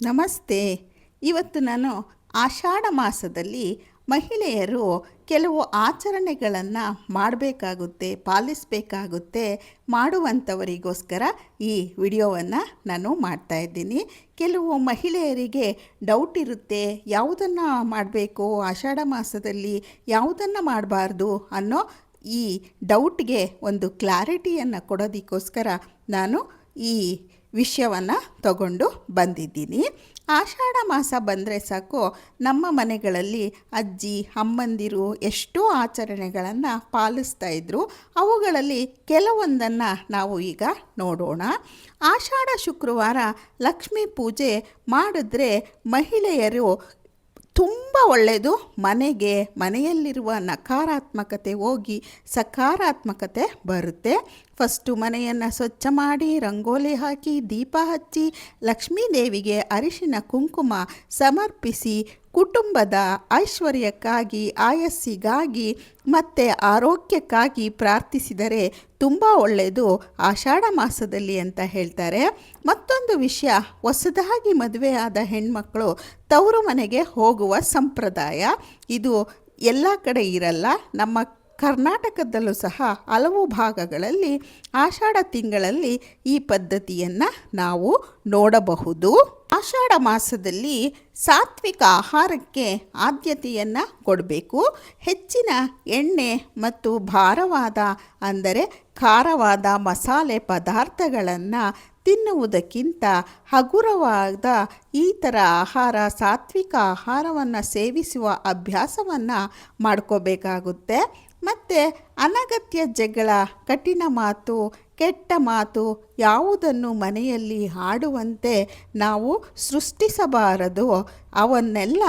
ನಮಸ್ತೆ. ಇವತ್ತು ನಾನು ಆಷಾಢ ಮಾಸದಲ್ಲಿ ಮಹಿಳೆಯರು ಕೆಲವು ಆಚರಣೆಗಳನ್ನು ಮಾಡಬೇಕಾಗುತ್ತೆ, ಪಾಲಿಸಬೇಕಾಗುತ್ತೆ. ಮಾಡುವಂಥವರಿಗೋಸ್ಕರ ಈ ವಿಡಿಯೋವನ್ನು ನಾನು ಮಾಡ್ತಾಯಿದ್ದೀನಿ. ಕೆಲವು ಮಹಿಳೆಯರಿಗೆ ಡೌಟ್ ಇರುತ್ತೆ, ಯಾವುದನ್ನು ಮಾಡಬೇಕು ಆಷಾಢ ಮಾಸದಲ್ಲಿ, ಯಾವುದನ್ನು ಮಾಡಬಾರ್ದು ಅನ್ನೋ ಈ ಡೌಟ್ಗೆ ಒಂದು ಕ್ಲಾರಿಟಿಯನ್ನು ಕೊಡೋದಕ್ಕೋಸ್ಕರ ನಾನು ಈ ವಿಷಯವನ್ನು ತಗೊಂಡು ಬಂದಿದ್ದೀನಿ. ಆಷಾಢ ಮಾಸ ಬಂದರೆ ಸಾಕು, ನಮ್ಮ ಮನೆಗಳಲ್ಲಿ ಅಜ್ಜಿ ಅಮ್ಮಂದಿರು ಎಷ್ಟೋ ಆಚರಣೆಗಳನ್ನು ಪಾಲಿಸ್ತಾಯಿದ್ರು. ಅವುಗಳಲ್ಲಿ ಕೆಲವೊಂದನ್ನು ನಾವು ಈಗ ನೋಡೋಣ. ಆಷಾಢ ಶುಕ್ರವಾರ ಲಕ್ಷ್ಮೀ ಪೂಜೆ ಮಾಡಿದ್ರೆ ಮಹಿಳೆಯರು ತುಂಬ ಒಳ್ಳೆಯದು. ಮನೆಯಲ್ಲಿರುವ ನಕಾರಾತ್ಮಕತೆ ಹೋಗಿ ಸಕಾರಾತ್ಮಕತೆ ಬರುತ್ತೆ. ಫಸ್ಟು ಮನೆಯನ್ನು ಸ್ವಚ್ಛ ಮಾಡಿ, ರಂಗೋಲಿ ಹಾಕಿ, ದೀಪ ಹಚ್ಚಿ, ಲಕ್ಷ್ಮೀ ದೇವಿಗೆ ಅರಿಶಿನ ಕುಂಕುಮ ಸಮರ್ಪಿಸಿ, ಕುಟುಂಬದ ಐಶ್ವರ್ಯಕ್ಕಾಗಿ, ಆಯಸ್ಸಿಗಾಗಿ ಮತ್ತು ಆರೋಗ್ಯಕ್ಕಾಗಿ ಪ್ರಾರ್ಥಿಸಿದರೆ ತುಂಬ ಒಳ್ಳೆಯದು ಆಷಾಢ ಮಾಸದಲ್ಲಿ ಅಂತ ಹೇಳ್ತಾರೆ. ಮತ್ತೊಂದು ವಿಷಯ, ಹೊಸದಾಗಿ ಮದುವೆಯಾದ ಹೆಣ್ಮಕ್ಕಳು ತವರು ಮನೆಗೆ ಹೋಗುವ ಸಂಪ್ರದಾಯ. ಇದು ಎಲ್ಲ ಕಡೆ ಇರಲ್ಲ. ನಮ್ಮ ಕರ್ನಾಟಕದಲ್ಲೂ ಸಹ ಹಲವು ಭಾಗಗಳಲ್ಲಿ ಆಷಾಢ ತಿಂಗಳಲ್ಲಿ ಈ ಪದ್ಧತಿಯನ್ನು ನಾವು ನೋಡಬಹುದು. ಆಷಾಢ ಮಾಸದಲ್ಲಿ ಸಾತ್ವಿಕ ಆಹಾರಕ್ಕೆ ಆದ್ಯತೆಯನ್ನು ಕೊಡಬೇಕು. ಹೆಚ್ಚಿನ ಎಣ್ಣೆ ಮತ್ತು ಭಾರವಾದ ಅಂದರೆ ಖಾರವಾದ ಮಸಾಲೆ ಪದಾರ್ಥಗಳನ್ನು ತಿನ್ನುವುದಕ್ಕಿಂತ ಹಗುರವಾದ ಈ ಥರ ಆಹಾರ, ಸಾತ್ವಿಕ ಆಹಾರವನ್ನು ಸೇವಿಸುವ ಅಭ್ಯಾಸವನ್ನು ಮಾಡ್ಕೋಬೇಕಾಗುತ್ತೆ. ಮತ್ತು ಅನಗತ್ಯ ಜಗಳ, ಕಠಿಣ ಮಾತು, ಕೆಟ್ಟ ಮಾತು ಯಾವುದನ್ನು ಮನೆಯಲ್ಲಿ ಆಡುವಂತೆ ನಾವು ಸೃಷ್ಟಿಸಬಾರದು. ಅವನ್ನೆಲ್ಲ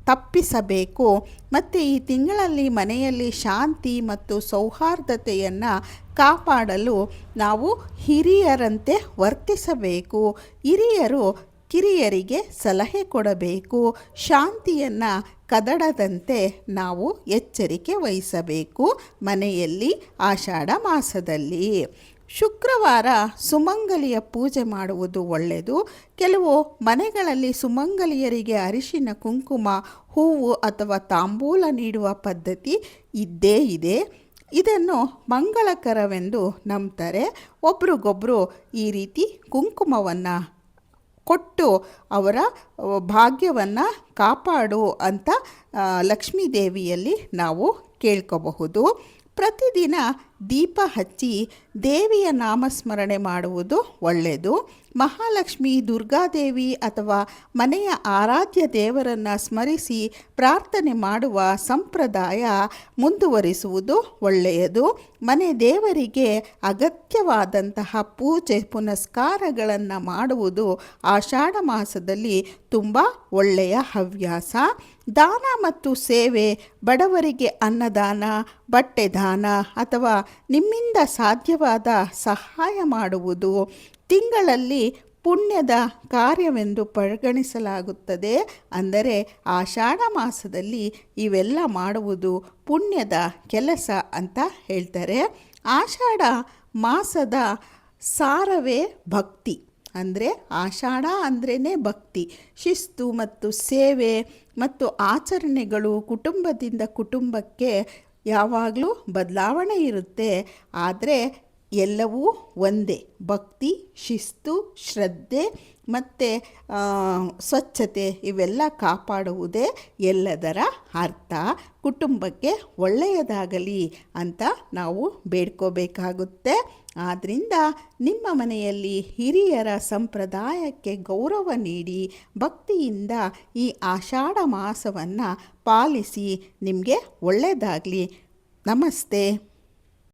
ತಪ್ಪಿಸಬೇಕು. ಮತ್ತು ಈ ತಿಂಗಳಲ್ಲಿ ಮನೆಯಲ್ಲಿ ಶಾಂತಿ ಮತ್ತು ಸೌಹಾರ್ದತೆಯನ್ನು ಕಾಪಾಡಲು ನಾವು ಹಿರಿಯರಂತೆ ವರ್ತಿಸಬೇಕು. ಹಿರಿಯರು ಕಿರಿಯರಿಗೆ ಸಲಹೆ ಕೊಡಬೇಕು. ಶಾಂತಿಯನ್ನು ಕದಡದಂತೆ ನಾವು ಎಚ್ಚರಿಕೆ ವಹಿಸಬೇಕು ಮನೆಯಲ್ಲಿ ಆಷಾಢ ಮಾಸದಲ್ಲಿ. ಶುಕ್ರವಾರ ಸುಮಂಗಲಿಯ ಪೂಜೆ ಮಾಡುವುದು ಒಳ್ಳೆಯದು. ಕೆಲವು ಮನೆಗಳಲ್ಲಿ ಸುಮಂಗಲಿಯರಿಗೆ ಅರಿಶಿನ ಕುಂಕುಮ, ಹೂವು ಅಥವಾ ತಾಂಬೂಲ ನೀಡುವ ಪದ್ಧತಿ ಇದ್ದೇ ಇದೆ. ಇದನ್ನು ಮಂಗಳಕರವೆಂದು ನಂಬ್ತಾರೆ. ಒಬ್ರಿಗೊಬ್ಬರು ಈ ರೀತಿ ಕುಂಕುಮವನ್ನು ಕೊಟ್ಟು ಅವರ ಭಾಗ್ಯವನ್ನು ಕಾಪಾಡು ಅಂತ ಲಕ್ಷ್ಮೀ ದೇವಿಯಲ್ಲಿ ನಾವು ಕೇಳ್ಕೋಬಹುದು. ಪ್ರತಿದಿನ ದೀಪ ಹಚ್ಚಿ ದೇವಿಯ ನಾಮಸ್ಮರಣೆ ಮಾಡುವುದು ಒಳ್ಳೆಯದು. ಮಹಾಲಕ್ಷ್ಮಿ, ದುರ್ಗಾದೇವಿ ಅಥವಾ ಮನೆಯ ಆರಾಧ್ಯ ದೇವರನ್ನು ಸ್ಮರಿಸಿ ಪ್ರಾರ್ಥನೆ ಮಾಡುವ ಸಂಪ್ರದಾಯ ಮುಂದುವರಿಸುವುದು ಒಳ್ಳೆಯದು. ಮನೆ ದೇವರಿಗೆ ಅಗತ್ಯವಾದಂತಹ ಪೂಜೆ ಪುನಸ್ಕಾರಗಳನ್ನು ಮಾಡುವುದು ಆಷಾಢ ಮಾಸದಲ್ಲಿ ತುಂಬ ಒಳ್ಳೆಯ ಹವ್ಯಾಸ. ದಾನ ಮತ್ತು ಸೇವೆ, ಬಡವರಿಗೆ ಅನ್ನದಾನ, ಬಟ್ಟೆ ದಾನ ಅಥವಾ ನಿಮ್ಮಿಂದ ಸಾಧ್ಯವಾದ ಸಹಾಯ ಮಾಡುವುದು ತಿಂಗಳಲ್ಲಿ ಪುಣ್ಯದ ಕಾರ್ಯವೆಂದು ಪರಿಗಣಿಸಲಾಗುತ್ತದೆ. ಅಂದರೆ ಆಷಾಢ ಮಾಸದಲ್ಲಿ ಇವೆಲ್ಲ ಮಾಡುವುದು ಪುಣ್ಯದ ಕೆಲಸ ಅಂತ ಹೇಳ್ತಾರೆ. ಆಷಾಢ ಮಾಸದ ಸಾರವೇ ಭಕ್ತಿ. ಅಂದರೆ ಆಷಾಢ ಅಂದ್ರೇ ಭಕ್ತಿ, ಶಿಸ್ತು ಮತ್ತು ಸೇವೆ ಮತ್ತು ಆಚರಣೆಗಳು ಕುಟುಂಬದಿಂದ ಕುಟುಂಬಕ್ಕೆ ಯಾವಾಗಲೂ ಬದಲಾವಣೆ ಇರುತ್ತೆ. ಆದರೆ ಎಲ್ಲವೂ ಒಂದೇ. ಭಕ್ತಿ, ಶಿಸ್ತು, ಶ್ರದ್ಧೆ ಮತ್ತು ಸ್ವಚ್ಛತೆ ಇವೆಲ್ಲ ಕಾಪಾಡುವುದೇ ಎಲ್ಲದರ ಅರ್ಥ. ಕುಟುಂಬಕ್ಕೆ ಒಳ್ಳೆಯದಾಗಲಿ ಅಂತ ನಾವು ಬೇಡ್ಕೋಬೇಕಾಗುತ್ತೆ. ಆದ್ದರಿಂದ ನಿಮ್ಮ ಮನೆಯಲ್ಲಿ ಹಿರಿಯರ ಸಂಪ್ರದಾಯಕ್ಕೆ ಗೌರವ ನೀಡಿ ಭಕ್ತಿಯಿಂದ ಈ ಆಷಾಢ ಮಾಸವನ್ನು ಪಾಲಿಸಿ. ನಿಮಗೆ ಒಳ್ಳೆಯದಾಗಲಿ. ನಮಸ್ತೆ.